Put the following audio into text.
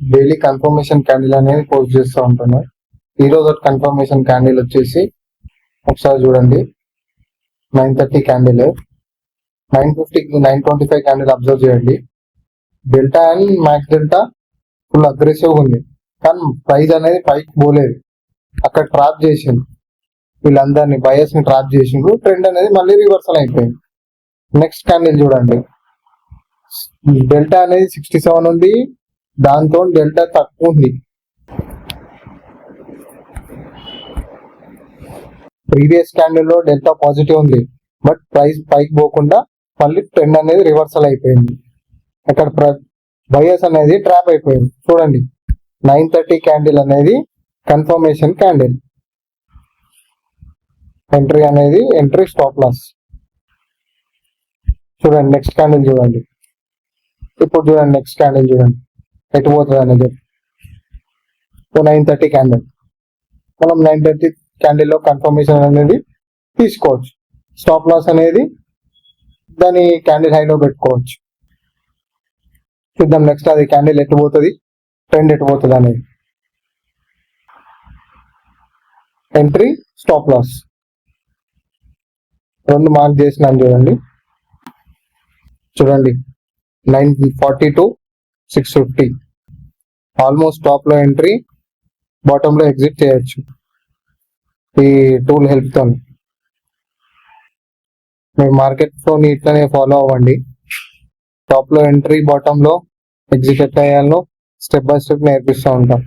Daily confirmation candle అనేది post చేస్తూ ఉంటాను. ఈ రోజు కన్ఫర్మేషన్ క్యాండిల్ వచ్చేసి ఒకసారి చూడండి, 9:30 క్యాండిల్, 9:50 9:25 క్యాండిల్ అబ్జర్వ్ చేయండి. Delta and max delta full aggressive ఉంది, కానీ ప్రైస్ అనేది పైకి పోలేదు. అక్కడ ట్రాప్ చేసింది, వీళ్ళందరినీ బయర్స్ ని ట్రాప్ చేసిండ్రు. ట్రెండ్ అనేది మళ్ళీ రివర్సల్ అయిపోయింది. నెక్స్ట్ క్యాండిల్ చూడండి, డెల్టా అనేది 67 ఉంది, దాంతో డెల్టా తక్కువ ఉంది. ప్రీవియస్ క్యాండిల్ లో డెల్టా పాజిటివ్ ఉంది, బట్ ప్రైస్ పైకి పోకుండా మళ్ళీ ట్రెండ్ అనేది రివర్సల్ అయిపోయింది. అక్కడ బయర్స్ అనేది ట్రాప్ అయిపోయింది. చూడండి, 9:30 క్యాండిల్ అనేది కన్ఫర్మేషన్ క్యాండిల్. ఎంట్రీ అనేది ఎంట్రీ, స్టాప్ లాస్. చూడండి నెక్స్ట్ క్యాండిల్ చూడండి. ఇప్పుడు చూడండి నెక్స్ట్ క్యాండిల్ చూడండి ఎటు పోతుంది అనేది. 9:30 క్యాండిల్, మనం 9:30 క్యాండిల్ లో కన్ఫర్మేషన్ అనేది తీసుకోవచ్చు. స్టాప్ లాస్ అనేది దాని క్యాండిల్ హైలో పెట్టుకోవచ్చు. చూద్దాం నెక్స్ట్ అది క్యాండిల్ ఎటు పోతుంది, ట్రెండ్ ఎటు పోతుంది అనేది. ఎంట్రీ, స్టాప్ లాస్ రెండు మార్క్ చేసినాను చూడండి. చూడండి 940 to 650, ఆల్మోస్ట్ టాప్ లో ఎంట్రీ, బాటమ్ లో ఎగ్జిట్ చేయొచ్చు ఈ టూల్ హెల్ప్ తో. మీరు మార్కెట్ లో ఇట్లనే ఫాలో అవ్వండి. టాప్ లో ఎంట్రీ, బాటమ్ లో ఎగ్జిట్ ఎట్లా చేయాలో స్టెప్ బై స్టెప్ నేర్పిస్తూ ఉంటాం.